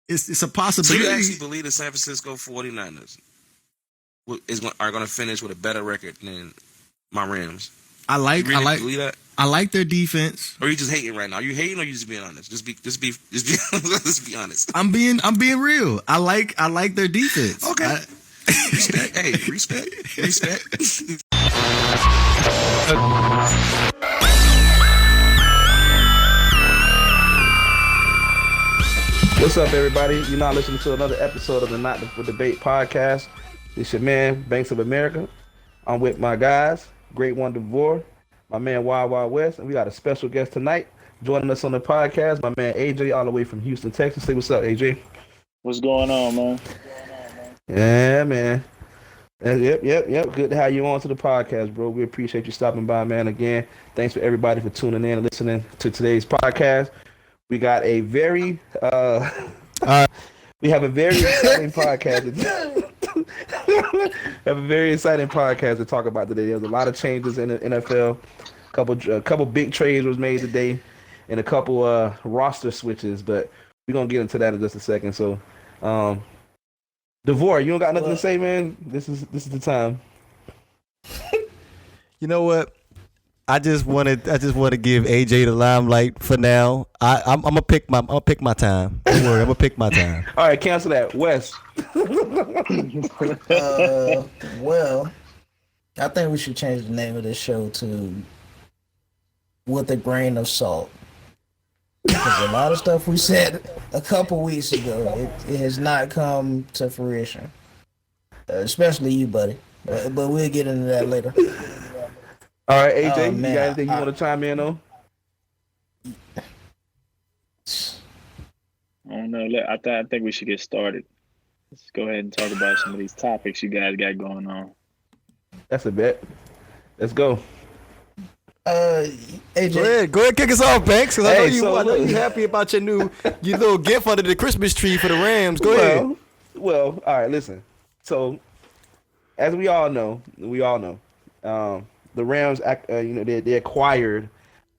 It's a So possibility. you actually believe the San Francisco 49ers are going to finish with a better record than my Rams? I like Believe that? I like their defense. Or are you just hating right now? Are you hating, or you just being honest? Just be let's be honest. I'm being real. I like their defense. Okay. Respect. Hey, respect. What's up, everybody? You're not listening to another episode of the Not the Debate podcast. It's your man, Banks of America. I'm with my guys, Great One DeVore, my man Wild Wild West, and we got a special guest tonight joining us on the podcast, my man AJ, all the way from Houston, Texas. Say what's up, AJ. What's going on, man? Yeah, man. Yep. Good to have you on to the podcast, bro. We appreciate you stopping by, man. Again, thanks for everybody for tuning in and listening to today's podcast. We got a very we have a very exciting podcast. We have a very exciting podcast to talk about today. There's a lot of changes in the NFL. A couple big trades was made today, and a couple roster switches. But we're gonna get into that in just a second. So, DeVore, you don't got nothing to say, man? This is the time. You know what? I just want to give AJ the limelight for now. I'm gonna pick my time. Don't worry, I'm gonna pick my time. All right, cancel that, Wes. Well, I think we should change the name of this show to With a Grain of Salt. Because a lot of stuff we said a couple weeks ago, it has not come to fruition. Especially you, buddy. But we'll get into that later. All right, AJ, you got anything you want to chime in on? I don't know. I think we should get started. Let's go ahead and talk about some of these topics you guys got going on. That's a bet. Let's go. AJ, Go ahead, kick us off, Banks. Because I know look. you happy about your little gift under the Christmas tree for the Rams. Go ahead. Well, all right. Listen. So, as we all know, the Rams, they acquired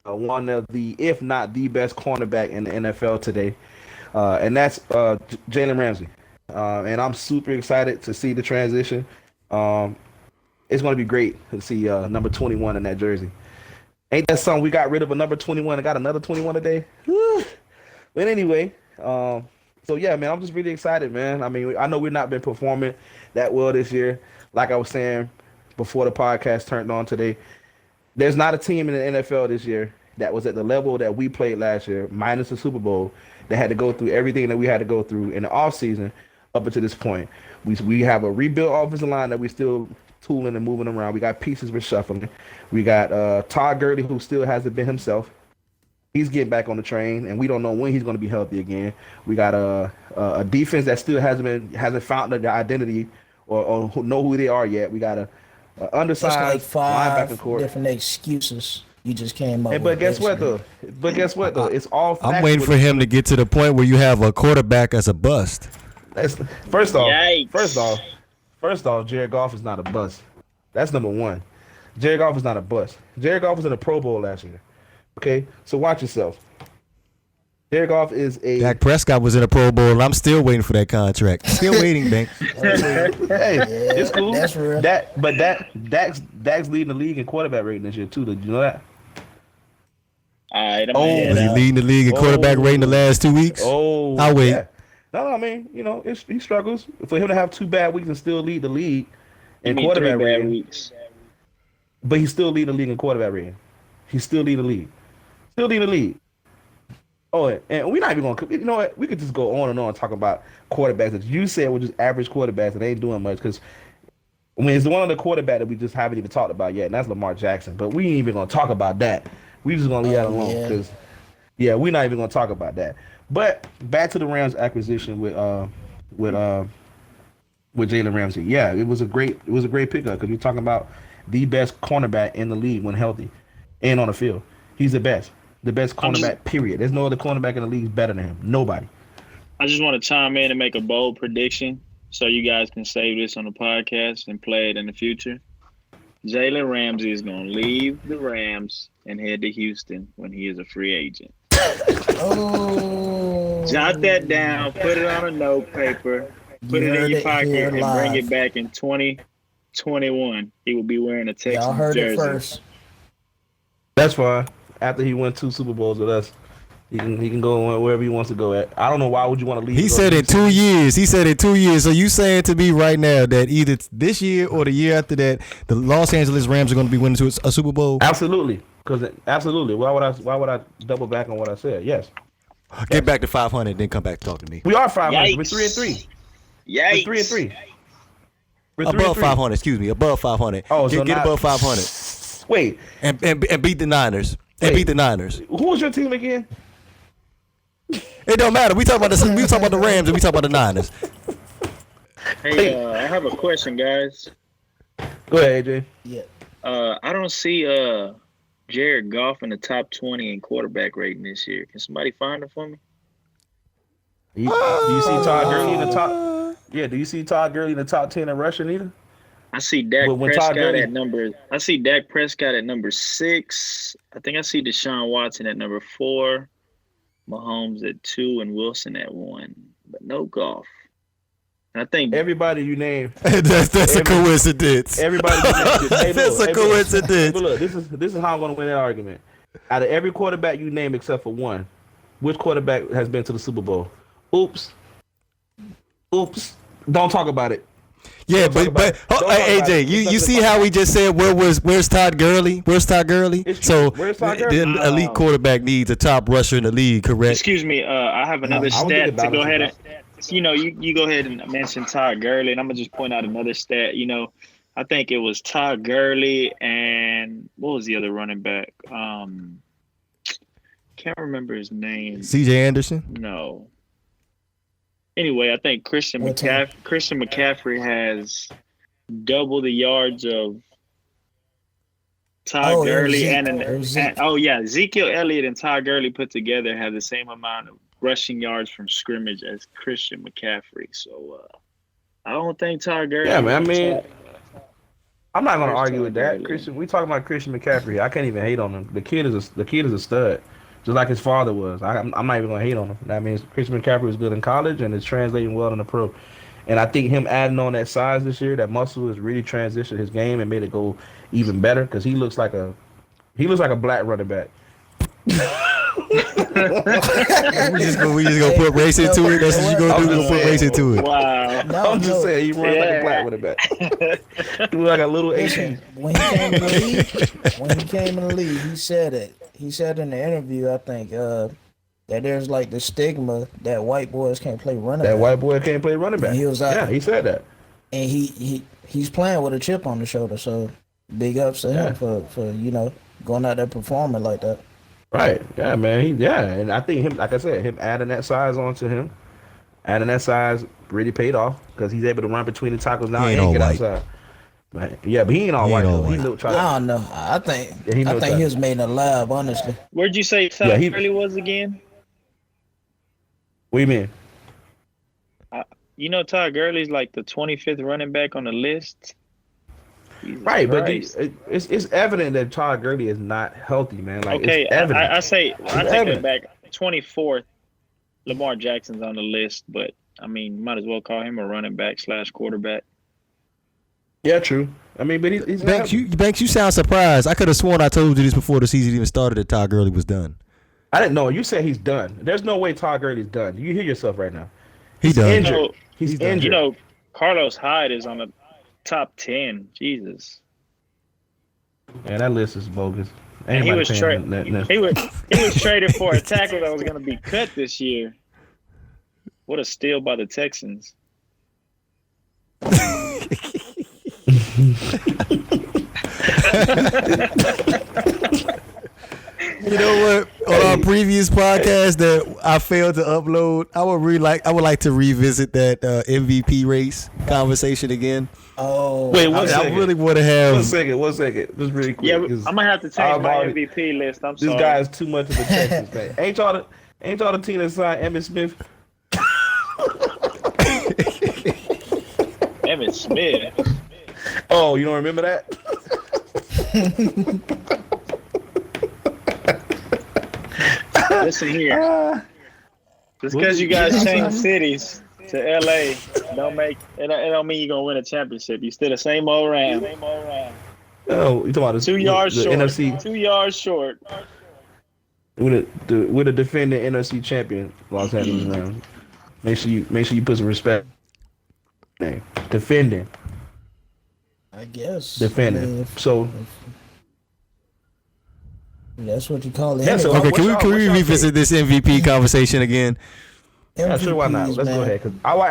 one of the, if not the best cornerback in the NFL today, and that's Jalen Ramsey. And I'm super excited to see the transition. It's going to be great to see number 21 in that jersey. Ain't that something? We got rid of a number 21 and got another 21 today. But anyway, so yeah, man, I'm just really excited, man. I mean, I know we've not been performing that well this year. Like I was saying before the podcast turned on today, there's not a team in the NFL this year that was at the level that we played last year, minus the Super Bowl, that had to go through everything that we had to go through in the offseason up until this point. We have a rebuilt offensive line that we still tooling and moving around. We got pieces we're shuffling. We got Todd Gurley, who still hasn't been himself. He's getting back on the train, and we don't know when he's going to be healthy again. We got a defense that still hasn't found their identity or know who they are yet. We got a undersized that's like five linebacker core. different excuses you just came up with. But guess what though? It's all I'm waiting for him to get to the point where you have a quarterback as a bust. First off, Yikes. Jared Goff is not a bust. That's number one. Jared Goff is not a bust. Jared Goff was in the Pro Bowl last year. Okay, so watch yourself. Jared Goff is a. Dak Prescott was in a Pro Bowl, and I'm still waiting for that contract. Still waiting, Banks. Hey, it's cool. That's real. Dak's leading the league in quarterback rating this year too. Did you know that? All right, Was he leading the league in quarterback rating the last 2 weeks? I'll wait. Yeah. No, I mean, he struggles. For him to have 2 bad weeks and still lead the league in quarterback rating. Weeks. But he's still leading the league in quarterback rating. He's still leading the league. Oh, and we're not even going to, you know what? We could just go on and on talking about quarterbacks that you said were just average quarterbacks that ain't doing much. Because, I mean, it's the one other quarterback that we just haven't even talked about yet, and that's Lamar Jackson. But we ain't even going to talk about that. We just going to leave that alone. Because, we're not even going to talk about that. But back to the Rams acquisition with Jalen Ramsey. Yeah, it was a great pickup because you're talking about the best cornerback in the league when healthy and on the field. He's the best cornerback, period. There's no other cornerback in the league better than him. Nobody. I just want to chime in and make a bold prediction so you guys can save this on the podcast and play it in the future. Jalen Ramsey is going to leave the Rams and head to Houston when he is a free agent. Oh. Jot that down. Put it on a note paper. Put it in your pocket and bring it back in 2021. He will be wearing a Texans Y'all heard jersey. it first. That's fine. After he won 2 Super Bowls with us, he can go wherever he wants to go at. I don't know why would you want to leave. He said in 2 years. He said in 2 years. So you saying to me right now that either this year or the year after that, the Los Angeles Rams are going to be winning a Super Bowl? Absolutely. Absolutely. Why would I double back on what I said? Yes. Get back to 500, then come back to talk to me. We are 500. Yikes. We're 3-3. Yikes. We're 3-3. We're Above 3-3. 500, excuse me. Above 500. Oh, so get not, above 500. Wait. And beat the Niners. And Wait. beat the Niners. Who was your team again? It don't matter. We talk about the Rams and we talk about the Niners. Hey, I have a question, guys. Go ahead, AJ. Yeah. I don't see Jared Goff in the top 20 in quarterback rating this year. Can somebody find him for me? Do you see Todd Gurley in the top? Yeah. Do you see Todd Gurley in the top 10 in rushing either? I see Dak When Prescott Todd Gurley- at number. I see Dak Prescott at number 6. I think I see Deshaun Watson at number 4, Mahomes at 2, and Wilson at 1. But no Goff. And I think Everybody you name. That's a coincidence. Everybody. Hey, That's a coincidence. But look, this is how I'm going to win that argument. Out of every quarterback you name except for one, which quarterback has been to the Super Bowl? Oops. Don't talk about it. Yeah, but AJ, you see how we just said where's Todd Gurley? Where's Todd Gurley? So where's Todd Gurley? Then elite quarterback needs a top rusher in the league, correct? Excuse me, I have another stat to go ahead and you go ahead and mention Todd Gurley, and I'm gonna just point out another stat. I think it was Todd Gurley and what was the other running back? Can't remember his name. C.J. Anderson? No. Anyway, I think Christian McCaffrey has double the yards of Todd Gurley Ezekiel Elliott and Todd Gurley put together have the same amount of rushing yards from scrimmage as Christian McCaffrey. So I don't think Todd Gurley. Yeah, man. I mean, I'm not gonna argue with that. We talking about Christian McCaffrey. I can't even hate on him. The kid is a stud. Just like his father was. I'm not even going to hate on him. That means Christian McCaffrey was good in college and is translating well in the pro. And I think him adding on that size this year, that muscle, has really transitioned his game and made it go even better because he looks like a black running back. we just gonna put race into it. That's what you gonna do. We're gonna put race into it. Wow. I'm just saying he runs like a black running back. He look like a little Asian. When he came in the league, he said it. He said in the interview, I think, that there's like the stigma that white boys can't play running back. That white boy can't play running back. And he was he said that. And he's playing with a chip on the shoulder, so big ups to him for going out there performing like that. Right. Yeah, man. And I think him, like I said, him adding that size onto him, really paid off because he's able to run between the tackles now and get outside. Right. Yeah, but he ain't all white though. I don't know. I think he was made in a lab, honestly. Where'd you say Todd Gurley was again? What do you mean? Todd Gurley's like the 25th running back on the list. Jesus right, Christ. But it's evident that Todd Gurley is not healthy, man. Like, okay, it's evident. I take it back. 24th, Lamar Jackson's on the list, but I mean, might as well call him a running back / quarterback. Yeah, true. I mean, but he's Banks, you sound surprised. I could have sworn I told you this before the season even started that Todd Gurley was done. I didn't know. You said he's done. There's no way Todd Gurley's done. You hear yourself right now. He's done. Injured. He's injured. Carlos Hyde is on the top 10. Jesus. Man, that list is bogus. And he was traded for a tackle that was going to be cut this year. What a steal by the Texans. You know what? On our previous podcast that I failed to upload, I would like to revisit that MVP race conversation again. Oh, wait, I really want to have. 1 second, just really quick. Yeah, I'm gonna have to change my MVP list. I'm sorry. This guy is too much of a Texas fan. Ain't y'all the team that signed Emmitt Smith? Emmitt Smith. Oh, you don't remember that? Listen here. Just because you guys change cities to LA, it don't mean you're gonna win a championship. You still the same old Ram. Oh, you talking about 2 yards the short. NFC? 2 yards short. We're the defending NFC champion, Los Angeles Rams. Make sure you put some respect. Name defending. I guess defending. So that's what you call it. Yeah, so Okay, can we revisit this MVP conversation again? Yeah, sure, why not? Let's go ahead. Cause I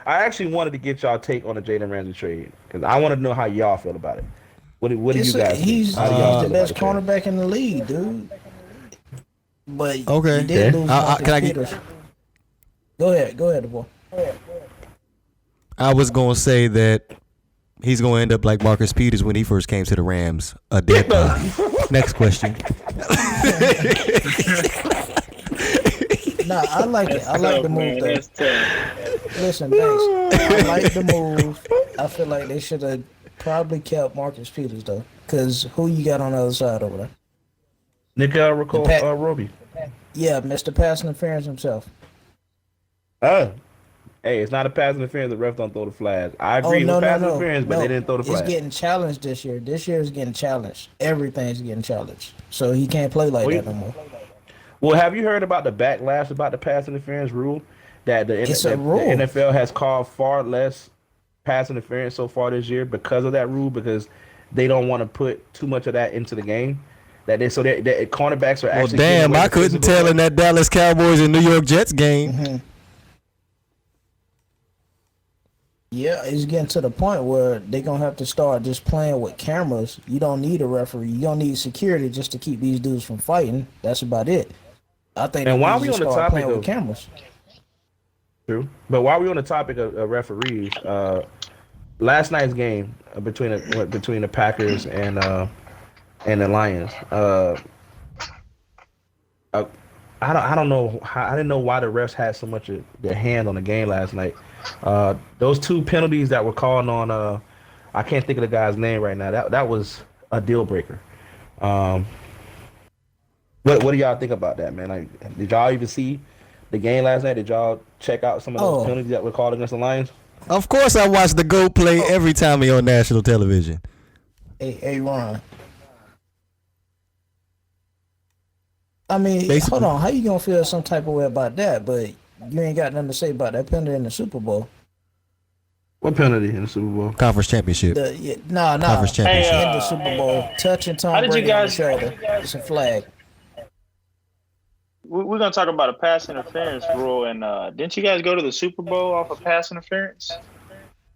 actually wanted to get y'all take on the Jalen Ramsey trade because I wanted to know how y'all feel about it. What do you guys? He's the best cornerback in the league, dude. But okay, he did lose can I get? Go ahead, boy. I was gonna say that he's gonna end up like Marcus Peters when he first came to the Rams. A dead guy. Next question. Nah, I like it. I like the move though. Listen, thanks. I like the move. I feel like they should have probably kept Marcus Peters though, because who you got on the other side over there? Nick Roby. Yeah, Mr. Pass Interference himself. Hey, it's not a pass interference. The refs don't throw the flag. I agree with pass interference, but they didn't throw the flag. It's getting challenged this year. This year is getting challenged. Everything's getting challenged. So he can't play like that no more. Well, have you heard about the backlash about the pass interference rule? That the NFL has called far less pass interference so far this year because of that rule, because they don't want to put too much of that into the game. That cornerbacks are actually. Well, damn! I couldn't tell in that Dallas Cowboys and New York Jets game. Mm-hmm. Yeah, it's getting to the point where they're going to have to start just playing with cameras. You don't need a referee. You don't need security just to keep these dudes from fighting. That's about it. I think. And while we on the topic of cameras. True. But while we on the topic of referees, last night's game between the Packers and the Lions, I don't know. I didn't know why the refs had so much of their hand on the game last night. Those two penalties that were called on, I can't think of the guy's name right now. That was a deal breaker. What do y'all think about that, man? Like, did y'all even see the game last night? Did y'all check out some of those penalties that were called against the Lions? Of course, I watch the GOAT play every time he's on national television. Hey, Ron. I mean, hold on. How you gonna feel some type of way about that? But you ain't got nothing to say about that penalty in the Super Bowl. What penalty in the Super Bowl? Conference championship. Conference championship. In the Super Bowl, touching Tom Brady on the shoulder. It's a flag. We're gonna talk about a pass interference rule, and didn't you guys go to the Super Bowl off of pass interference?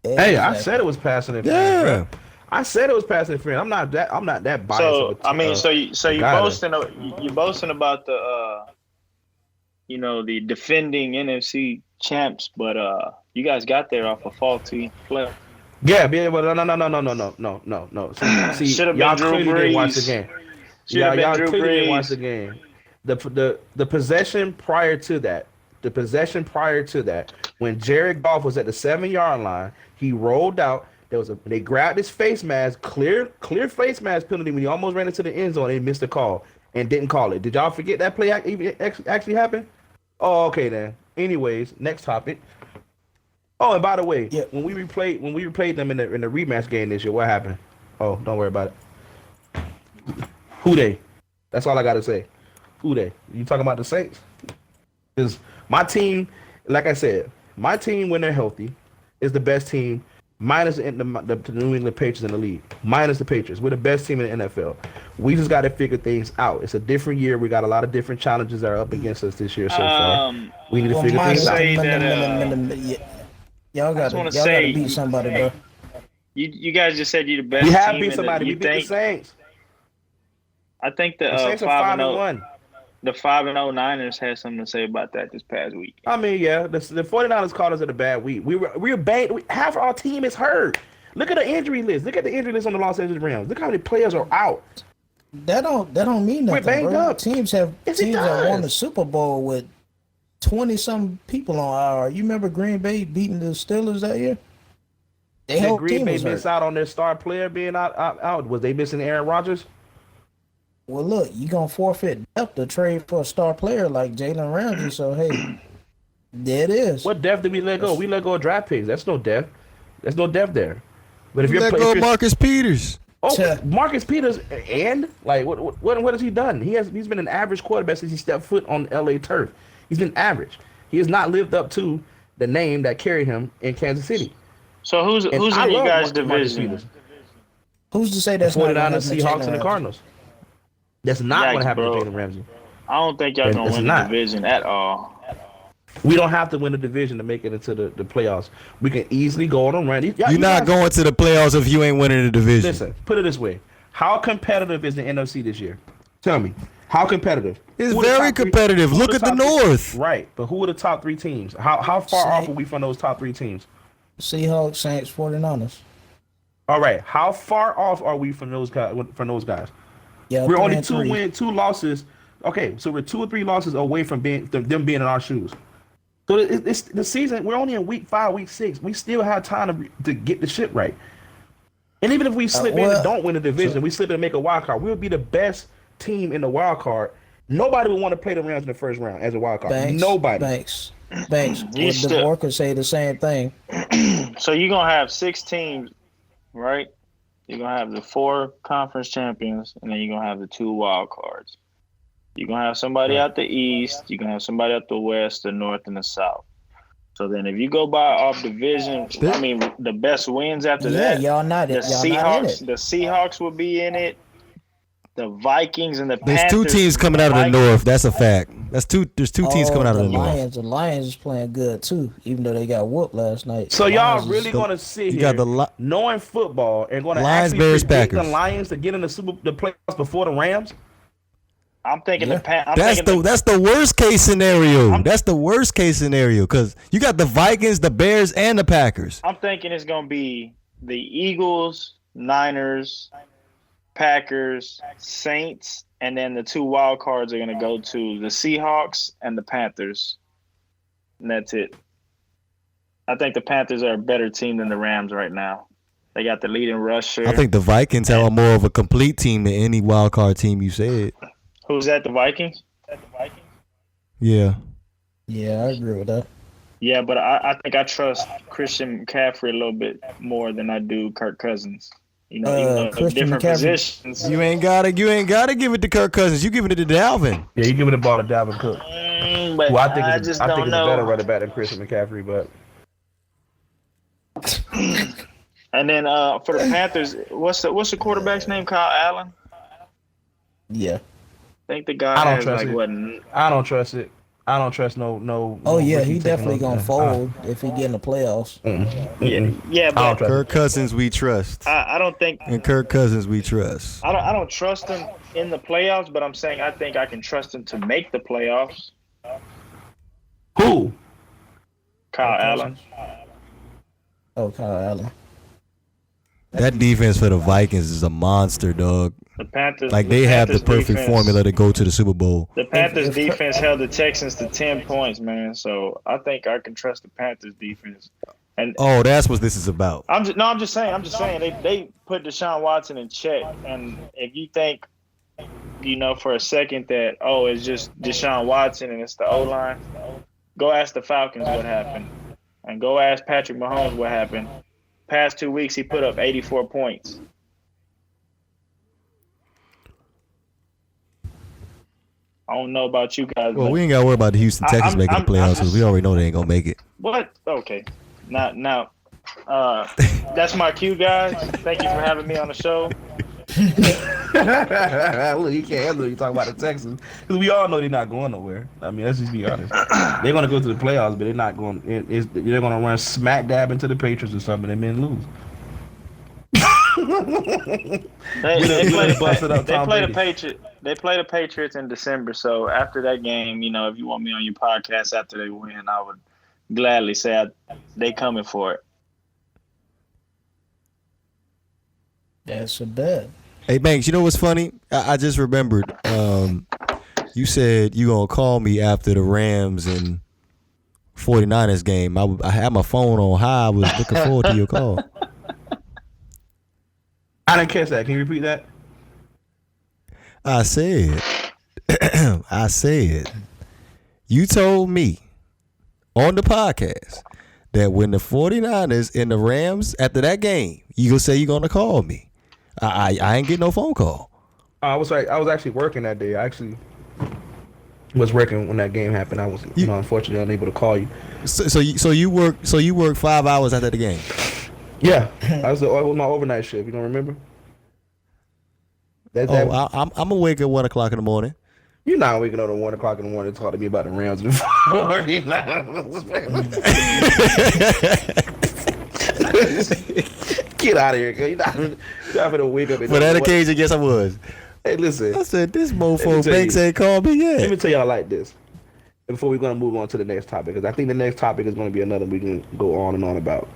Exactly. Hey, I said it was pass interference. Yeah. Bro. I said it was pass interference. I'm not that biased. So I mean, you boasting about the the defending NFC champs, but you guys got there off a faulty play. Yeah, but no. See, y'all clearly didn't watch the game. Y'all clearly didn't watch the game. The possession prior to that, when Jared Goff was at the 7-yard line, he rolled out. They grabbed his face mask, clear face mask penalty when he almost ran into the end zone and missed the call and didn't call it. Did y'all forget that play actually happened? Oh, okay then. Anyways, next topic. Oh, and by the way, when we replayed them in the rematch game this year, what happened? Oh, don't worry about it. Who they? That's all I gotta say. Who they? You talking about the Saints? Because my team, like I said, my team when they're healthy is the best team. Minus the New England Patriots in the league. Minus the Patriots. We're the best team in the NFL. We just got to figure things out. It's a different year. We got a lot of different challenges that are up against us this year so far. We need to figure things out. Y'all got to beat somebody, bro. You guys just said you're the best team. We have team beat somebody. We beat the Saints. I think the Saints are 5-1. The 5-0 Niners had something to say about that this past week. I mean, yeah, the 49ers called us at a bad week. We were bad. Half our team is hurt. Look at the injury list. Look at the injury list on the Los Angeles Rams. Look how many players are out. That don't mean nothing. We're banged up. Teams have won the Super Bowl with 20-some people on IR. You remember Green Bay beating the Steelers that year? Did Green Bay miss out on their star player being out? Was they missing Aaron Rodgers? Well, look, you're going to forfeit depth to trade for a star player like Jalen Ramsey. So, hey, There it is. What depth did we let go? We let go of draft picks. That's no depth. There's no depth there. But if You let go of Marcus Peters. Oh, Marcus Peters, and like what has he done? He's been an average quarterback since he stepped foot on LA turf. He's been average. He has not lived up to the name that carried him in Kansas City. So who's in you guys' division? Who's to say that's the 49ers, Seahawks, and the Cardinals? That's not going to happen to Jalen Ramsey. I don't think y'all gonna win the division at all. We don't have to win the division to make it into the playoffs. We can easily go on a run. You're not going to the playoffs if you ain't winning the division. Listen, put it this way. How competitive is the NFC this year? Tell me. How competitive? It's very competitive. Look at the North. Right, but who are the top 3 teams? How far off are we from those top 3 teams? Seahawks, Saints, 49ers. All right, how far off are we from those guys? Yeah, we're only 2 losses. Okay, so we're 2 or 3 losses away from them being in our shoes. So it's the season. We're only in week 5, week 6. We still have time to get the shit right. And even if we slip in and don't win the division, we slip in and make a wild card. We'll be the best team in the wild card. Nobody would want to play the Rams in the first round as a wild card. Nobody. Banks. DeVore could say the same thing. So you're gonna have 6 teams, right? You're gonna have the 4 conference champions, and then you're gonna have the 2 wild cards. You're going to have somebody out the East. You're going to have somebody out the West, the North, and the South. So then if you go by off division, I mean, the best wins after that. Y'all not the it. Seahawks will be in it. The Vikings and the Panthers. There's 2 teams coming out of the North. That's a fact. There's 2 teams coming out of the North. The Lions is playing good, too, even though they got whooped last night. So y'all really going to sit here knowing football and going to actually predict the Lions to get in the playoffs before the Rams? I'm thinking that's the worst case scenario. That's the worst case scenario because you got the Vikings, the Bears, and the Packers. I'm thinking it's gonna be the Eagles, Niners, Packers, Saints, and then the 2 wild cards are gonna go to the Seahawks and the Panthers, and that's it. I think the Panthers are a better team than the Rams right now. They got the leading rusher. I think the Vikings have more of a complete team than any wild card team you said. Who's that? The Vikings? Yeah. Yeah, I agree with that. Yeah, but I think I trust Christian McCaffrey a little bit more than I do Kirk Cousins. You know, even though different positions. You ain't gotta give it to Kirk Cousins. You giving it to Dalvin. Yeah, you giving the ball to Dalvin Cook. But I think it's just a don't know. better running back than Christian McCaffrey, but. And then for the Panthers, what's the quarterback's name? Kyle Allen. Yeah. I think the guy has like what? I don't trust it. I don't trust no. Oh yeah, he definitely gonna fold if he get in the playoffs. Yeah, but Kirk Cousins we trust. I don't think. And Kirk Cousins we trust. I don't trust him in the playoffs, but I'm saying I think I can trust him to make the playoffs. Who? Kyle Allen. Oh, Kyle Allen. That defense for the Vikings is a monster, dog. The Panthers, like they have the perfect formula to go to the Super Bowl. The Panthers defense held the Texans to 10 points, man. So I think I can trust the Panthers defense. And that's what this is about. I'm just saying they put Deshaun Watson in check. And if you think, for a second that it's just Deshaun Watson and it's the O-line, go ask the Falcons what happened, and go ask Patrick Mahomes what happened. Past 2 weeks, he put up 84 points. I don't know about you guys. Well, we ain't got to worry about the Houston Texans making the playoffs because we already know they ain't going to make it. What? Okay. Now, that's my cue, guys. Thank you for having me on the show. Look, you can't handle you talking about the Texans because we all know they're not going nowhere. I mean, let's just be honest. They're going to go to the playoffs, but they're not going. They're going to run smack dab into the Patriots or something and then lose. They play the Patriots in December. So after that game, if you want me on your podcast after they win, I would gladly say they coming for it. That's a bet. Hey Banks, you know what's funny? I just remembered. You said you gonna call me after the Rams and 49ers game. I had my phone on high. I was looking forward to your call. I didn't catch that. Can you repeat that? I said, you told me on the podcast that when the 49ers and the Rams, after that game, you gonna say you're gonna call me. I ain't getting no phone call. I was actually working that day. I actually was working when that game happened. I was unfortunately unable to call you. So you work 5 hours after the game. Yeah, it was my overnight shift. You don't remember? I'm gonna wake at 1 o'clock in the morning. You're not waking up at 1 o'clock in the morning to talk to me about the Rams and the 49ers. Get out of here, girl. You're not going to wake up. For that occasion, yes, I was. Hey, listen. I said, this mofo Banks ain't called me yet. Let me tell y'all like this. Before we're going to move on to the next topic, because I think the next topic is going to be another we can go on and on about.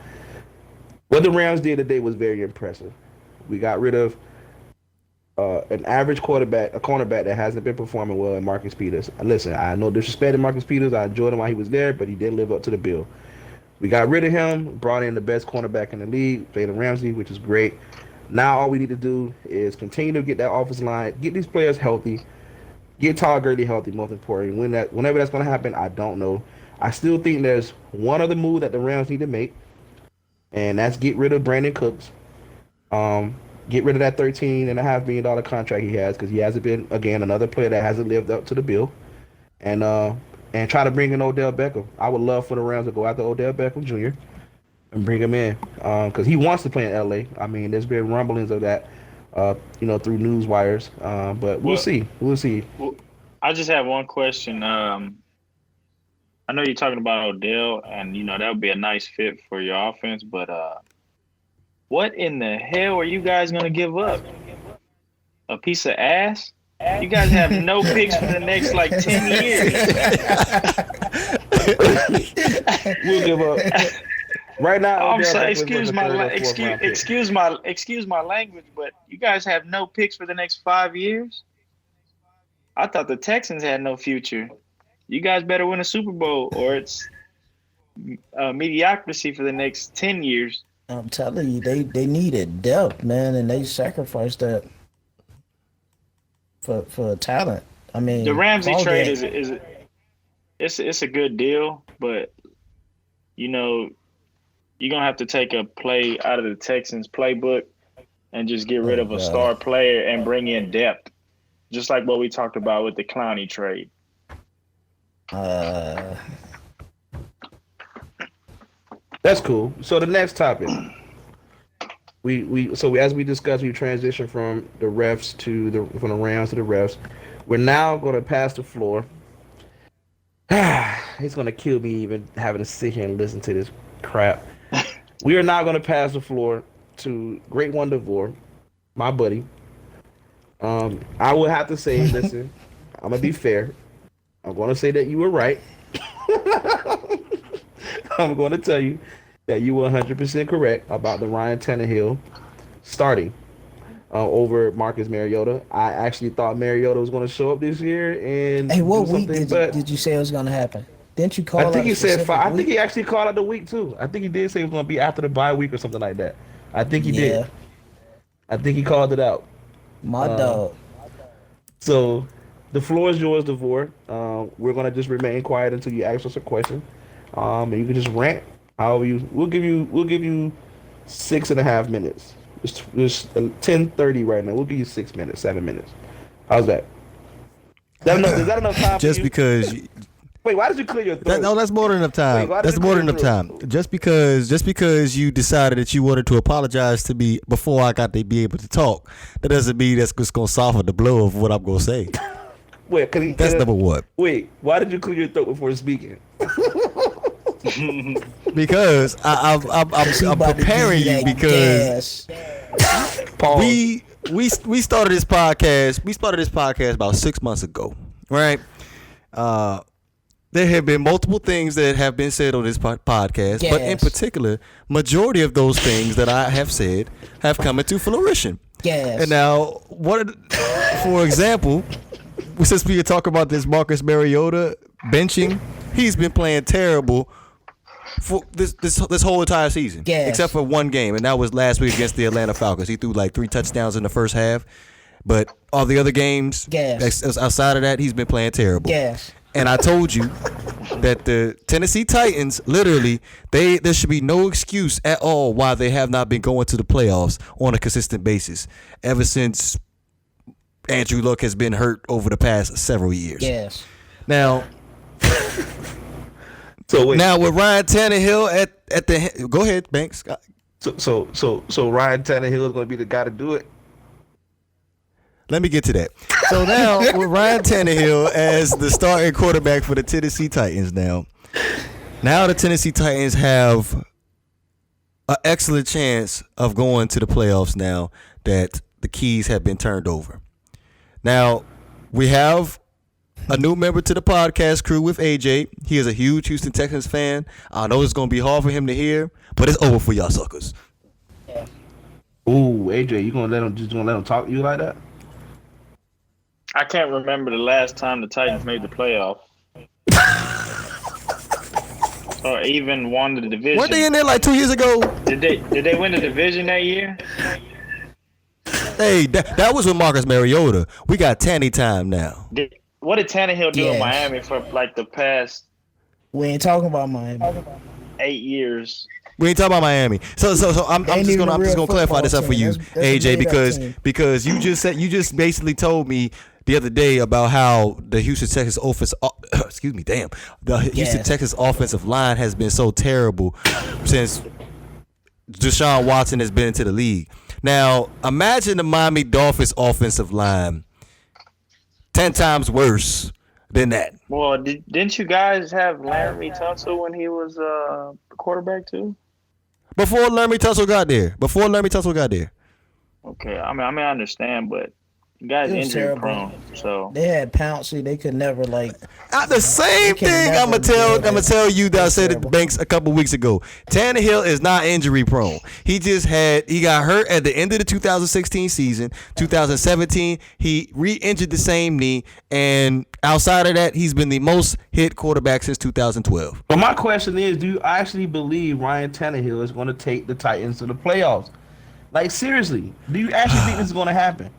What the Rams did today was very impressive. We got rid of an average quarterback, a cornerback that hasn't been performing well in Marcus Peters. Listen, I know disrespect in Marcus Peters. I enjoyed him while he was there, but he didn't live up to the bill. We got rid of him, brought in the best cornerback in the league, Jalen Ramsey, which is great. Now all we need to do is continue to get that offensive line, get these players healthy, get Todd Gurley healthy, most importantly. Whenever that's going to happen, I don't know. I still think there's one other move that the Rams need to make, and that's get rid of Brandon Cooks. Get rid of that $13.5 million contract he has, because he hasn't been, again, another player that hasn't lived up to the bill. And try to bring in Odell Beckham. I would love for the Rams to go after Odell Beckham Jr. and bring him in, because he wants to play in L.A. I mean, there's been rumblings of that, through news wires. But we'll see. We'll see. Well, I just have one question. I know you're talking about Odell, and, that would be a nice fit for your offense, but what in the hell are you guys going to give up? A piece of ass? You guys have no picks for the next, 10 years. We'll give up. Right now, I'm sorry, excuse my language, but you guys have no picks for the next 5 years? I thought the Texans had no future. You guys better win a Super Bowl, or it's mediocrity for the next 10 years. I'm telling you, they needed depth, man, and they sacrificed that for talent. I mean, the Ramsey trade is a good deal, but you're gonna have to take a play out of the Texans playbook and just get rid of a star player and bring in depth, just like what we talked about with the Clowney trade. That's cool. So the next topic, as we discussed, we transitioned from the refs from the Rams to the refs. We're now going to pass the floor. It's going to kill me even having to sit here and listen to this crap. We are now going to pass the floor to Great One DeVore, my buddy. I will have to say, listen, I'm going to be fair. I'm going to say that you were right. I'm going to tell you that you were 100% correct about the Ryan Tannehill starting over Marcus Mariota. I actually thought Mariota was going to show up this year and what week did you say it was going to happen? Didn't you call? I think he said 5. I think he actually called out the week too. I think he did say it was going to be after the bye week or something like that. I think he did. I think he called it out. My dog. So the floor is yours, DeVore. We're going to just remain quiet until you ask us a question. And you can just rant however we'll give you 6.5 minutes. It's 10:30 right now. We'll give you 6 minutes, 7 minutes. How's that? Is that enough time just for you? Because wait, why did you clear your throat? No, that's more than enough time. That's more than enough time. Just because you decided that you wanted to apologize to me before I got to be able to talk, that doesn't mean that's just gonna soften the blow of what I'm gonna say. That's number one. Wait, why did you clear your throat before speaking? Because I'm preparing you, because we started this podcast. We started this podcast about 6 months ago, right? There have been multiple things that have been said on this podcast, but in particular, majority of those things that I have said have come into fruition. Yes. And now, for example, since we talk about this Marcus Mariota benching, he's been playing terrible for this whole entire season, except for one game, and that was last week against the Atlanta Falcons. He threw 3 touchdowns in the first half, but all the other games outside of that, he's been playing terrible. and I told you that the Tennessee Titans, literally, there should be no excuse at all why they have not been going to the playoffs on a consistent basis ever since Andrew Luck has been hurt over the past several years. Yes. Now, now with Ryan Tannehill at the go ahead, Banks. So Ryan Tannehill is going to be the guy to do it. Let me get to that. So now with Ryan Tannehill as the starting quarterback for the Tennessee Titans now the Tennessee Titans have an excellent chance of going to the playoffs now that the keys have been turned over. Now, we have a new member to the podcast crew with AJ. He is a huge Houston Texans fan. I know it's going to be hard for him to hear, but it's over for y'all suckers. Ooh, AJ, you gonna let him talk to you like that? I can't remember the last time the Titans made the playoff. Or even won the division. Weren't they in there like 2 years ago? Did they win the division that year? Hey, that was with Marcus Mariota. We got Tanny time now. What did Tannehill do in Miami for like the past? We ain't talking about Miami. 8 years. We ain't talking about Miami. So I'm just gonna clarify this up for you, AJ, because you just basically told me the other day about how the Houston Texans Houston Texans offensive line has been so terrible since Deshaun Watson has been into the league. Now, imagine the Miami Dolphins offensive line 10 times worse than that. Well, didn't you guys have Laremy Tunsil when he was quarterback too? Before Laremy Tunsil got there. Okay, I mean, I understand, but you guys injury prone, so they had Pouncey. They could never the same thing. I'm gonna tell you that I said at Banks a couple weeks ago. Tannehill is not injury prone. He got hurt at the end of the 2016 season. 2017, he re-injured the same knee, and outside of that, he's been the most hit quarterback since 2012. But my question is, do you actually believe Ryan Tannehill is going to take the Titans to the playoffs? Like, seriously, do you actually think this is going to happen?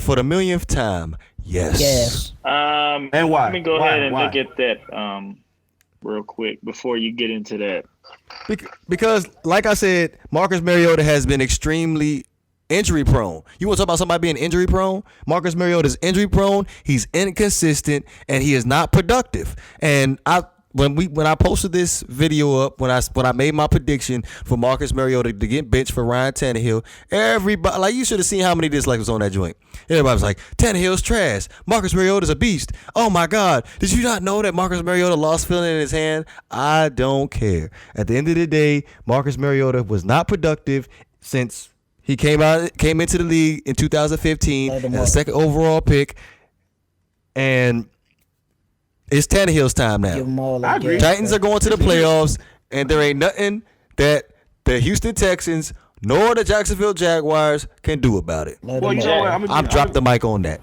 For the millionth time, yes. Yes. And why? Let me go ahead and look at that real quick before you get into that. Because, like I said, Marcus Mariota has been extremely injury prone. You want to talk about somebody being injury prone? Marcus Mariota is injury prone. He's inconsistent, and he is not productive. And when I posted this video up, when I made my prediction for Marcus Mariota to get benched for Ryan Tannehill, everybody, you should have seen how many dislikes was on that joint. Everybody was like, Tannehill's trash. Marcus Mariota's a beast. Oh my God. Did you not know that Marcus Mariota lost feeling in his hand? I don't care. At the end of the day, Marcus Mariota was not productive since he came into the league in 2015 as a second overall pick. And it's Tannehill's time now. I agree. Titans are going to the playoffs, and there ain't nothing that the Houston Texans nor the Jacksonville Jaguars can do about it. Well, you know what? I've dropped the mic on that.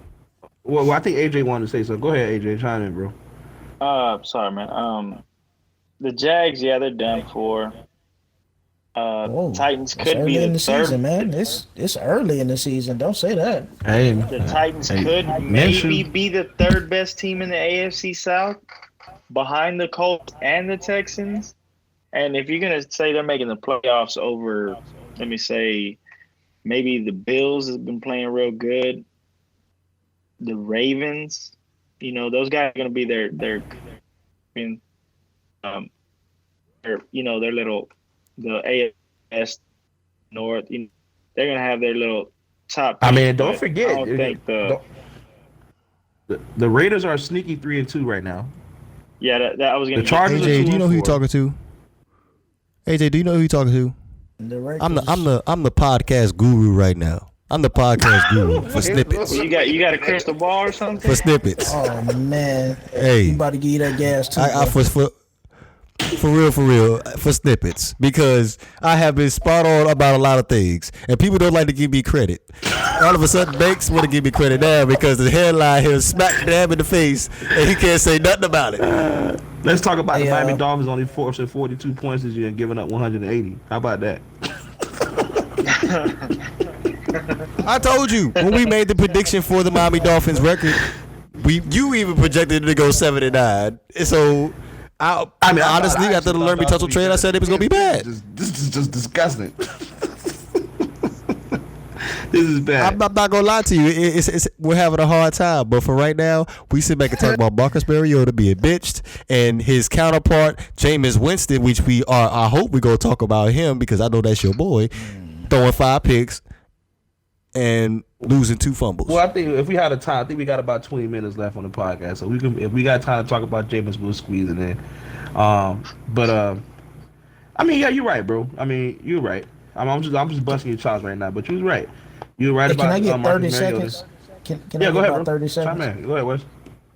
Well, I think AJ wanted to say something. Go ahead, AJ. Chime in, bro. Sorry, man. The Jags, they're done for. Titans could be the third season, man. It's early in the season. Don't say that. Hey, the Titans could maybe be the third best team in the AFC South, behind the Colts and the Texans. And if you're gonna say they're making the playoffs over, let me say, maybe the Bills have been playing real good. The Ravens, those guys are gonna be their little. The AFC North, they're gonna have their little top. I mean, don't forget. I don't think the Raiders are sneaky 3-2 right now. Yeah, that I was gonna. The Chargers. AJ, do you know who you're talking to? AJ, do you know who you're talking to? I'm the podcast guru right now. I'm the podcast guru for snippets. You got a crystal ball or something? For snippets. Oh man. Hey, you about to give you that gas too. For real, for snippets, because I have been spot on about a lot of things, and people don't like to give me credit. All of a sudden, Banks want to give me credit now because the headline here smack dab in the face, and he can't say nothing about it. Let's talk about the Miami Dolphins only forcing 42 points this year and giving up 180. How about that? I told you when we made the prediction for the Miami Dolphins record, You even projected it to go 7-9. So I mean, honestly, after the Laramie Tuttle trade, I said it was gonna be bad. This is just disgusting. This is bad. I'm not gonna lie to you. We're having a hard time, but for right now, we sit back and talk about Marcus Mariota being bitched and his counterpart, Jameis Winston, which we are. I hope we gonna talk about him because I know that's your boy, throwing 5 picks and losing 2 fumbles. Well, I think if we had a time, I think we got about 20 minutes left on the podcast, so we can. If we got time to talk about Jameis, we'll squeeze it in. I mean, yeah, you're right, bro. I mean, you're right. I'm just busting your chops right now, but you was right. You're right about. Can I get 30 seconds? Can I go ahead, about bro. 30 seconds? Go ahead, Wes.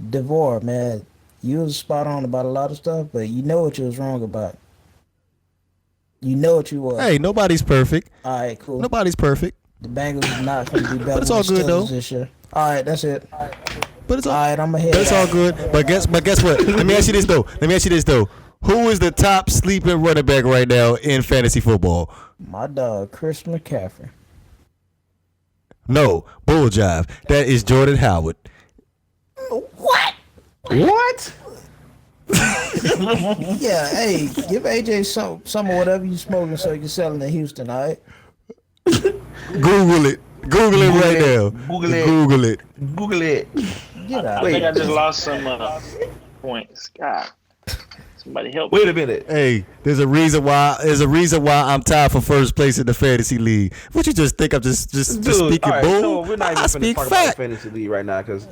DeVore, man, you was spot on about a lot of stuff, but you know what you was wrong about. You know what you was. Hey, nobody's perfect. All right, cool. Nobody's perfect. The Bengals is not going to be better. But it's all good though. This year. All right, that's it. But it's all right. I'm ahead. But it's all good. But guess what? Let me ask you this though. Who is the top sleeping running back right now in fantasy football? My dog, Chris McCaffrey. No, bull jive. That is Jordan Howard. What? Yeah, hey, give AJ some of whatever you smoking so you can sell it in Houston, all right? Google it. Google it right now. Google it. Get out. I think I just lost some points. God. Somebody help me. Wait a minute. Hey, there's a reason why I'm tied for first place in the fantasy league. What you just think I'm just speaking all right, bull? so we're not even I going to speak talk about the fact. fantasy league right now because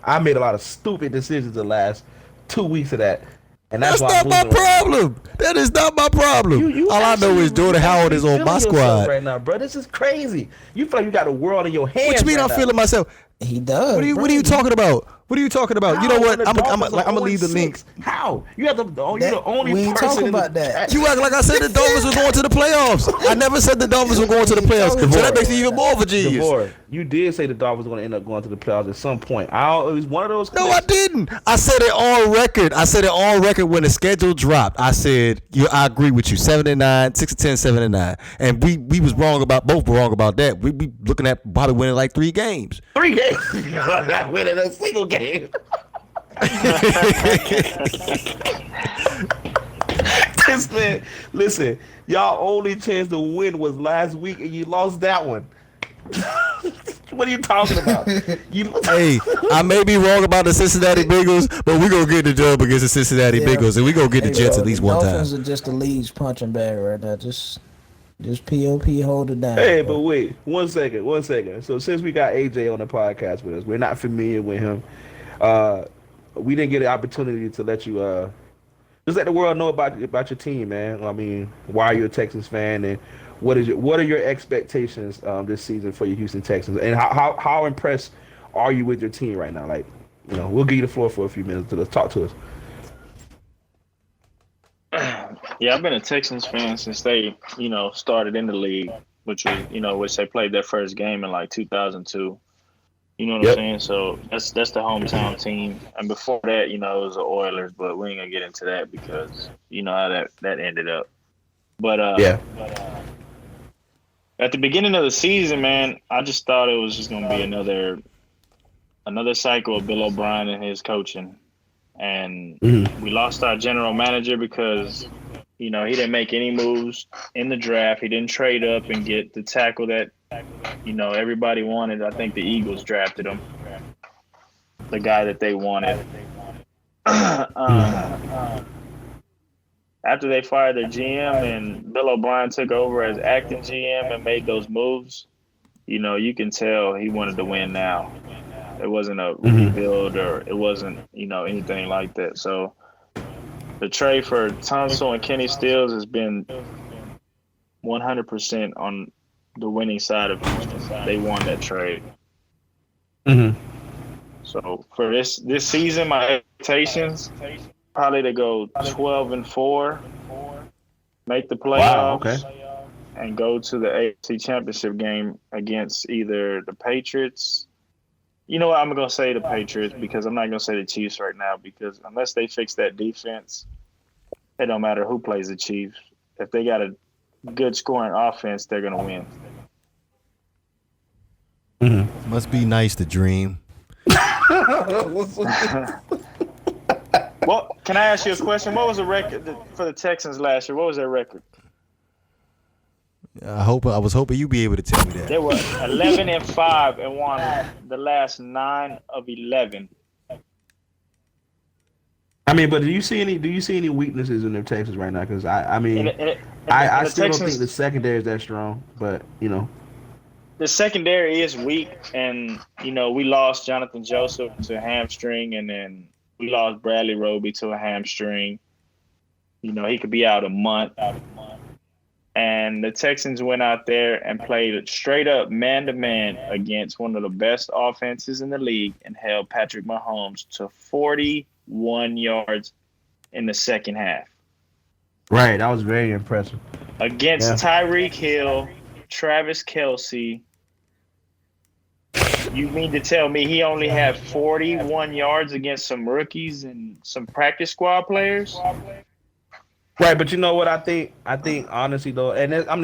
I made a lot of stupid decisions the last 2 weeks of that. And that's why not I'm my losing right problem. That is not my problem. You All I know is Jordan Howard is on my squad. right now, bro. This is crazy. You feel like you got the world in your hands. What you mean right I'm now. feeling myself? He does. What are you talking about? What are you talking about? You know what? I'm gonna leave the 0-6? link. How? You're the only we ain't person talking in about the that. You act like I said the Dolphins were going to the playoffs. I never said the Dolphins were going to the playoffs. So that makes it even more of a genius. DeVore, you did say the Dolphins were going to end up going to the playoffs at some point. It was one of those. No, I didn't. I said it on record. When the schedule dropped. I said, I agree with you. 7-9, 6-10, 7-9, and we was wrong about that. We be looking at probably winning like 3 games. 3 games. Not winning a single game. Listen, y'all only chance to win was last week, and you lost that one. What are you talking about? Hey, I may be wrong about the Cincinnati Bengals, but we gonna get the job against the Cincinnati Bengals, and we gonna get the Jets at least one time. Dolphins are just the league's punching bag right now. Just POP, hold it down. Hey, but wait, one second. So since we got AJ on the podcast with us, we're not familiar with him. We didn't get an opportunity to let you just let the world know about your team, man. I mean, why are you a Texans fan, and what are your expectations this season for your Houston Texans, and how impressed are you with your team right now? Like, we'll give you the floor for a few minutes to talk to us. Yeah, I've been a Texans fan since they, started in the league, which was, which they played their first game in like 2002. You know what I'm saying? So that's the hometown team. And before that, it was the Oilers, but we ain't gonna get into that because you know how that ended up. But at the beginning of the season, man, I just thought it was just gonna be another cycle of Bill O'Brien and his coaching. And we lost our general manager because, he didn't make any moves in the draft. He didn't trade up and get the tackle that, everybody wanted. I think the Eagles drafted him, the guy that they wanted. After they fired their GM and Bill O'Brien took over as acting GM and made those moves, you can tell he wanted to win now. It wasn't a rebuild or it wasn't, anything like that. So the trade for Tunsil and Kenny Stills has been 100% on the winning side of Houston. They won that trade. So for this season, my expectations probably to go 12-4, make the playoffs, and go to the AFC Championship game against either the Patriots. You know what? I'm going to say the Patriots because I'm not going to say the Chiefs right now because unless they fix that defense, it don't matter who plays the Chiefs. If they got a good scoring offense, they're going to win. Must be nice to dream. Well, can I ask you a question? What was the record for the Texans last year? What was their record? I was hoping you'd be able to tell me that. They were 11-5 and won the last 9 of 11. I mean, but do you see any weaknesses in their Texans right now? Because I still don't think the secondary is that strong. But the secondary is weak, and we lost Jonathan Joseph to a hamstring, and then we lost Bradley Roby to a hamstring. He could be out a month. And the Texans went out there and played straight up man-to-man against one of the best offenses in the league and held Patrick Mahomes to 41 yards in the second half. Right, that was very impressive. Against Tyreek Hill, Travis Kelce. You mean to tell me he only had 41 yards against some rookies and some practice squad players? Right, but you know what I think? I think honestly though, and I'm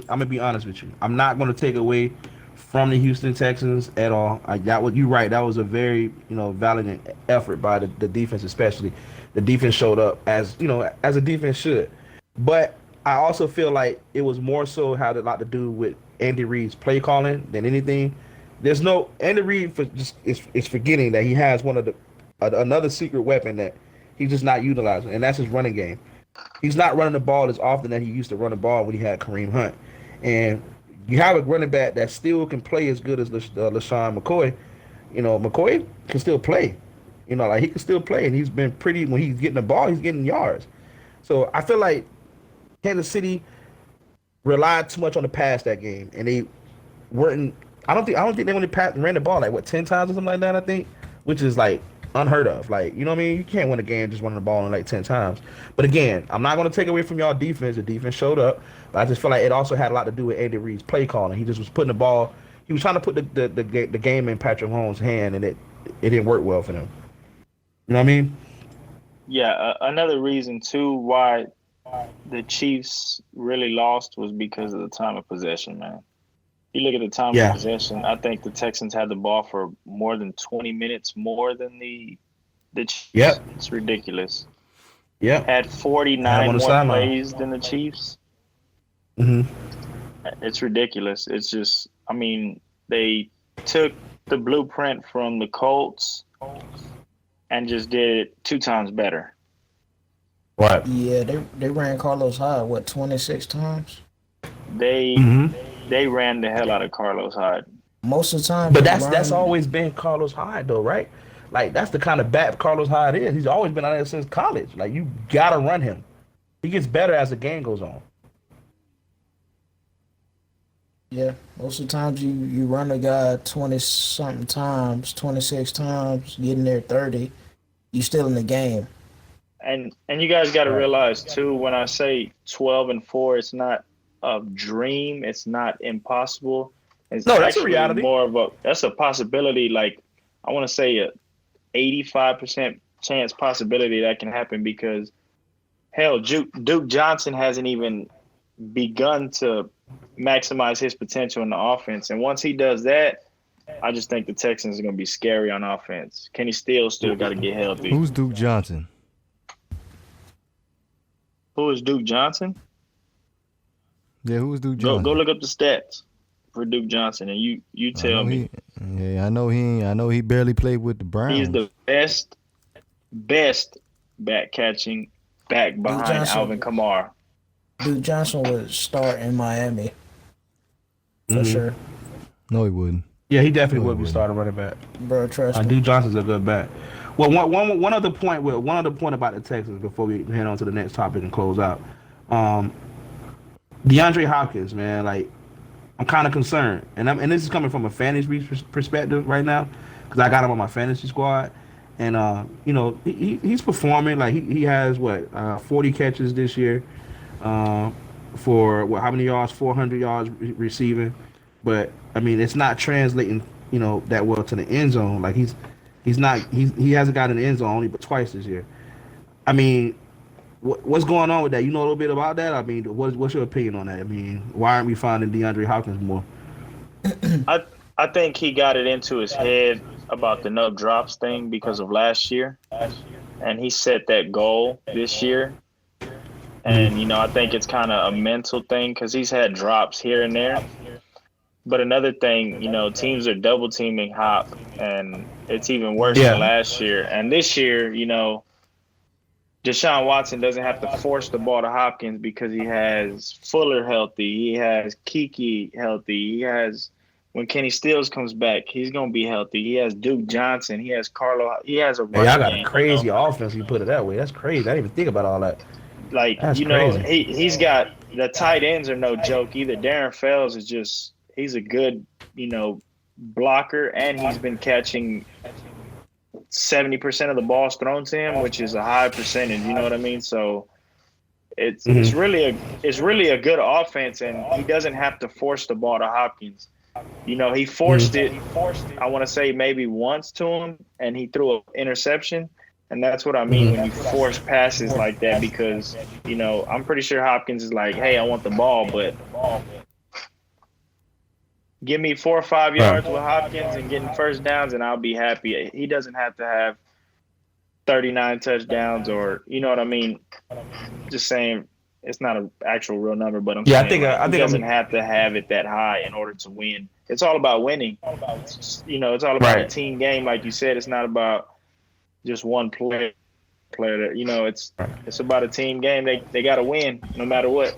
gonna be honest with you. I'm not gonna take away from the Houston Texans at all. You're right. That was a very valiant effort by the defense, especially. The defense showed up as a defense should. But I also feel like it was more so had a lot to do with Andy Reid's play calling than anything. There's no Andy Reid is forgetting that he has one of another secret weapon that he's just not utilizing, and that's his running game. He's not running the ball as often as he used to run the ball when he had Kareem Hunt. And you have a running back that still can play as good as LaShawn McCoy. McCoy can still play. He can still play, and he's been pretty. When he's getting the ball, he's getting yards. So I feel like Kansas City relied too much on the pass that game, and they weren't. I don't think they only ran the ball 10 times or something like that. I think, which is unheard of. You know what I mean? You can't win a game just running the ball in 10 times. But again, I'm not going to take away from y'all defense. The defense showed up. But I just feel like it also had a lot to do with Andy Reid's play calling. He just was putting the ball. He was trying to put the game in Patrick Mahomes' hand, and it didn't work well for them. You know what I mean? Yeah. Another reason too why the Chiefs really lost was because of the time of possession, man. You look at the time of possession, I think the Texans had the ball for more than 20 minutes more than the Chiefs. Yep. It's ridiculous. Yeah. Had 49 more plays than the Chiefs. Mm-hmm. It's ridiculous. It's just, they took the blueprint from the Colts and just did it 2 times better. Right. Yeah, they ran Carlos Hyde, 26 times? They ran the hell out of Carlos Hyde. Most of the time. But that's always been Carlos Hyde, though, right? That's the kind of bat Carlos Hyde is. He's always been out there since college. You got to run him. He gets better as the game goes on. Yeah, most of the times you run a guy 20-something times, 26 times, getting there 30, you still in the game. And you guys got to realize, too, when I say 12-4, it's not a dream. It's not impossible. That's a reality. That's a possibility. I want to say a 85% chance possibility that can happen because hell, Duke Johnson hasn't even begun to maximize his potential in the offense. And once he does that, I just think the Texans are going to be scary on offense. Kenny Steele still got to get healthy. Who's Duke Johnson? Who is Duke Johnson? Yeah, who's Duke Johnson? Go look up the stats for Duke Johnson, and you tell me. I know he barely played with the Browns. He's the best back catching back behind Alvin Kamara. Duke Johnson would start in Miami for sure. No, he wouldn't. Yeah, he definitely would be starting running back. Bro, trust me. Duke Johnson's a good back. Well, one other point about the Texans before we head on to the next topic and close out. DeAndre Hopkins, man, I'm kind of concerned, and this is coming from a fantasy perspective right now, because I got him on my fantasy squad, and he's performing. He has 40 catches this year, for how many yards? 400 yards receiving, but it's not translating that well to the end zone. He hasn't gotten in the end zone only but twice this year. What's going on with that? You know a little bit about that? What's your opinion on that? Why aren't we finding DeAndre Hopkins more? I I think he got it into his head about the no drops thing because of last year, and he set that goal this year. And I think it's kind of a mental thing because he's had drops here and there. But another thing, teams are double teaming Hop, and it's even worse than last year. And this year, Deshaun Watson doesn't have to force the ball to Hopkins because he has Fuller healthy, he has Kiki healthy, he has when Kenny Stills comes back, he's gonna be healthy. He has Duke Johnson, he has Carlo, he has a. Hey, y'all got a crazy offense. You put it that way. That's crazy. I didn't even think about all that. Like crazy. He's got the tight ends are no joke either. Darren Fells is just he's a good blocker, and he's been catching 70% of the balls thrown to him, which is a high percentage. You know what I mean? So it's really a good offense, and he doesn't have to force the ball to Hopkins. He forced it. I want to say maybe once to him, and he threw an interception. And that's what I mean when you force passes like that, because I'm pretty sure Hopkins is like, hey, I want the ball, but give me 4 or 5 yards with Hopkins and getting first downs, and I'll be happy. He doesn't have to have 39 touchdowns, or you know what I mean. Just saying, it's not an actual real number, but I'm saying I think he doesn't have to have it that high in order to win. It's all about winning. It's all about a team game, like you said. It's not about just one player. That it's about a team game. They got to win no matter what.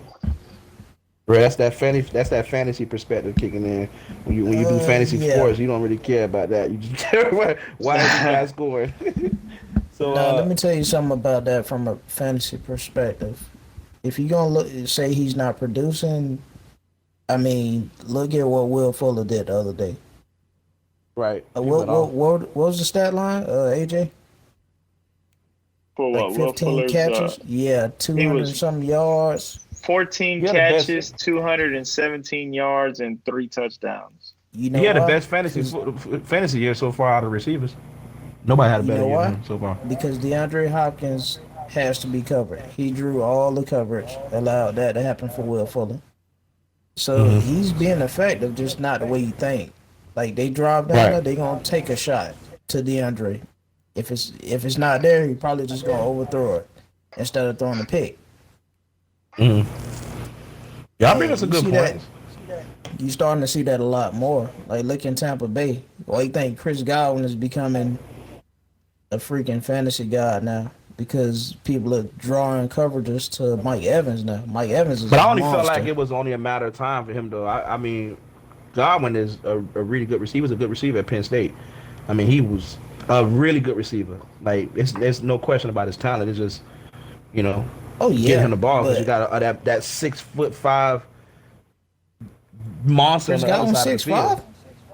Bro, that's that fantasy perspective kicking in. When you do fantasy sports, you don't really care about that. You just care about why is the guy scoring. So let me tell you something about that from a fantasy perspective. If you're gonna say he's not producing, I mean, look at what Will Fuller did the other day. Right. What was the stat line, AJ? For like 15 catches? 200 something yards. 14 catches, 217 yards, and 3 touchdowns. He had the best fantasy year so far out of receivers. Nobody had a better year than him so far. Because DeAndre Hopkins has to be covered. He drew all the coverage, allowed that to happen for Will Fuller. So he's being effective, just not the way you think. Like they drive down there, they're gonna take a shot to DeAndre. If it's not there, he probably just gonna overthrow it instead of throwing a pick. Y'all bring us a good point. You starting to see that a lot more. Like look in Tampa Bay. Well, you think Chris Godwin is becoming a freaking fantasy god now because people are drawing coverages to Mike Evans now. Mike Evans is But I only felt like it was only a matter of time for him though. I mean, Godwin is a really good receiver. He was a good receiver at Penn State. I mean, he was a really good receiver. Like, there's no question about his talent. It's just, getting him the ball because you got that 6'5" monster on the other side of the field. 6'5"?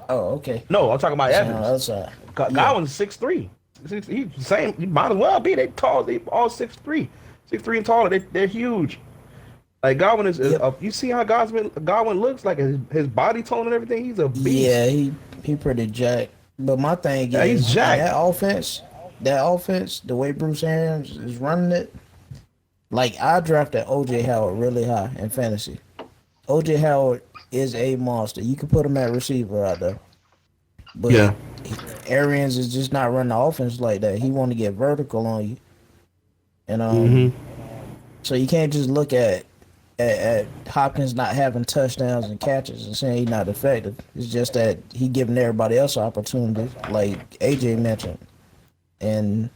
Oh, okay. No, I'm talking about Evans. Godwin's 6'3". He's the same. He might as well be. They tall. They all 6'3", 6'3" and taller. They're huge. Like Godwin is. You see how Godwin looks like his body tone and everything. He's a beast. Yeah, he pretty jacked. But my thing is, he's jacked. That offense, the way Bruce Arians is running it, like I drafted O.J. Howard really high in fantasy. O.J. Howard is a monster. You can put him at receiver out there. But Arians is just not running the offense like that. He want to get vertical on you. And so you can't just look at Hopkins not having touchdowns and catches and saying he's not effective. It's just that he giving everybody else opportunities, like AJ mentioned. And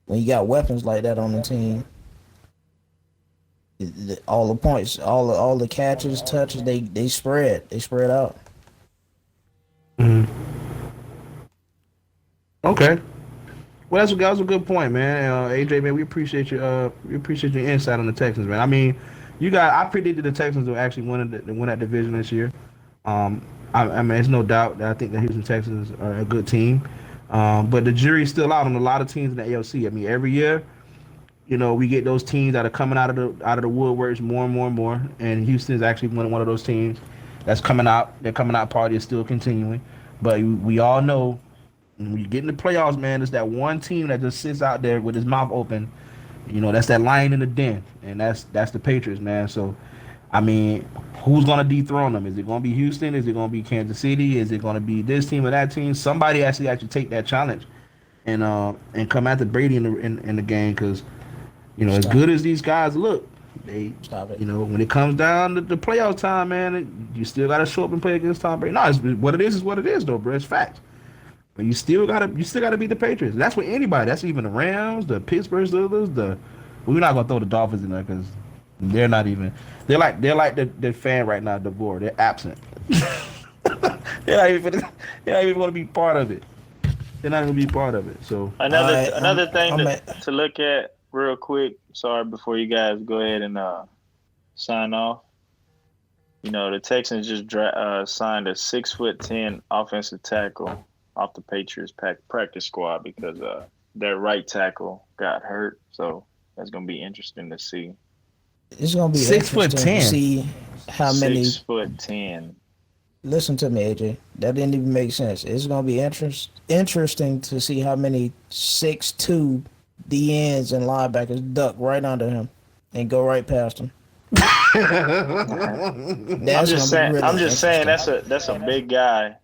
when you got weapons like that on the team, all the points, all the catches, touches, they spread out. Okay. Well, that was a good point, man. AJ, man, we appreciate your insight on the Texans, man. I mean, I predicted the Texans will actually win that division this year. I mean, there's no doubt that I think the Houston Texans are a good team. But the jury's still out on a lot of teams in the AFC. I mean, every year, we get those teams that are coming out of the woodworks more and more and more. And Houston is actually one of those teams that's coming out. Their coming out party is still continuing. But we all know when you get in the playoffs, man, it's that one team that just sits out there with his mouth open. That's that lion in the den, and that's the Patriots, man. So, I mean, who's going to dethrone them? Is it going to be Houston? Is it going to be Kansas City? Is it going to be this team or that team? Somebody actually take that challenge and come after Brady in the game, because as good as these guys look, they when it comes down to the playoff time, man, you still got to show up and play against Tom Brady. No, what it is what it is, though, bro. It's facts. But you still gotta beat the Patriots. That's with anybody. That's even the Rams, the Pittsburgh Steelers. We're not gonna throw the Dolphins in there because they're not even. They're like the fan right now, DeVore. They're absent. they're not even gonna be part of it. They're not gonna be part of it. So another thing to look at real quick. Sorry, before you guys go ahead and sign off. The Texans just signed a 6'10" offensive tackle off the Patriots practice squad because their right tackle got hurt. So that's going to be interesting to see. It's going to be 6'10" to see how many. 6'10". Listen to me, AJ. That didn't even make sense. It's going to be interesting to see how many 6'2" DNs and linebackers duck right under him and go right past him. I'm just saying that's a big guy.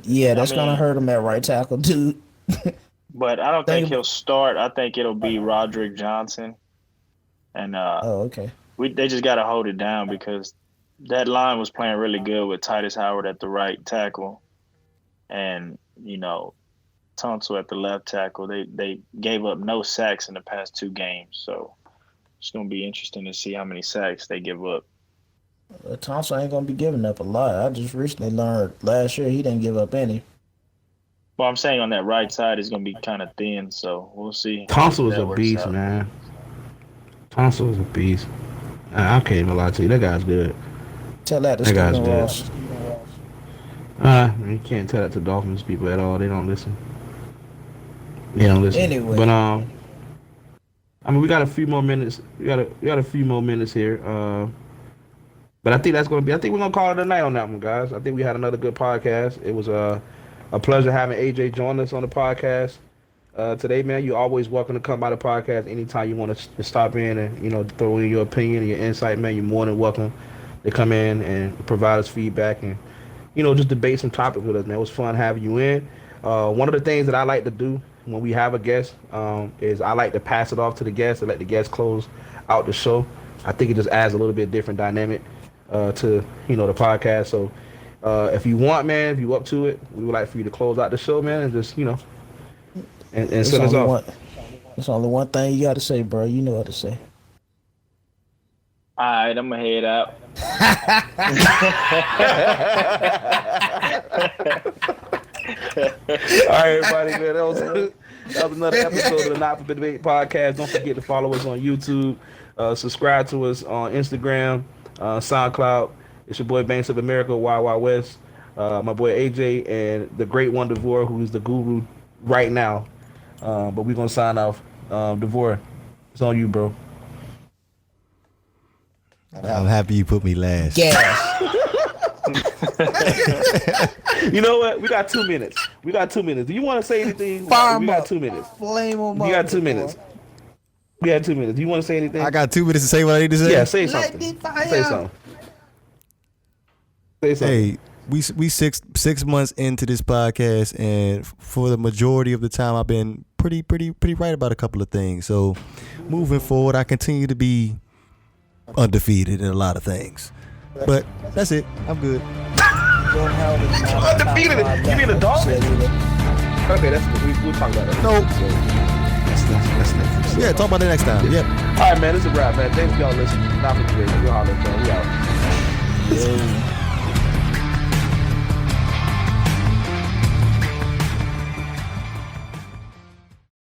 Yeah, that's gonna hurt him at right tackle, dude. But I don't think he'll start. I think it'll be Roderick Johnson, and okay. They just got to hold it down because that line was playing really good with Titus Howard at the right tackle, and Tunsil at the left tackle. They gave up no sacks in the past 2 games, so it's gonna be interesting to see how many sacks they give up. Thompson ain't gonna be giving up a lot. I just recently learned last year he didn't give up any. Well, I'm saying on that right side is gonna be kind of thin, so we'll see. Tunsil is a beast, man. Tunsil is a beast. I can't even lie to you. That guy's good. Tell that to Stephen Ross. You can't tell that to Dolphins people at all. They don't listen. Anyway, but we got a few more minutes. We got a few more minutes here. But I think that's gonna be. I think we're gonna call it a night on that one, guys. I think we had another good podcast. It was a pleasure having AJ join us on the podcast today, man. You're always welcome to come by the podcast anytime you want to stop in and throw in your opinion and your insight, man. You're more than welcome to come in and provide us feedback and just debate some topics with us, man. It was fun having you in. One of the things that I like to do when we have a guest is I like to pass it off to the guest and let the guest close out the show. I think it just adds a little bit different dynamic to the podcast. So if you want, man, if you up to it, we would like for you to close out the show, man, and just and send us off. There's only one thing you got to say, bro. You know what to say. All right, I'm gonna head out. All right, everybody, man. That was another episode of the Not for Debate podcast. Don't forget to follow us on YouTube. Subscribe to us on Instagram, SoundCloud. It's your boy Banks of America, Wild Wild West. My boy AJ and the great one DeVore, who's the guru right now. But we're gonna sign off. DeVore, it's on you, bro. I'm happy you put me last. Yeah. You know what? We got 2 minutes. Do you want to say anything? We got 2 minutes. Flame them up. You got 2 minutes. We had 2 minutes. Do you want to say anything? I got 2 minutes to say what I need to say. Yeah, say something. Say something. Hey, we 6 months into this podcast, and for the majority of the time, I've been pretty right about a couple of things. So, moving forward, I continue to be undefeated in a lot of things. But that's it. I'm good. Undefeated? You mean the Dolphins? Okay, we'll talk about that. No. That's next. Yeah, talk about it next time. Yep. All right, man. This is a wrap, man. Thanks for y'all listening. Not for today. We'll holler at y'all. We out.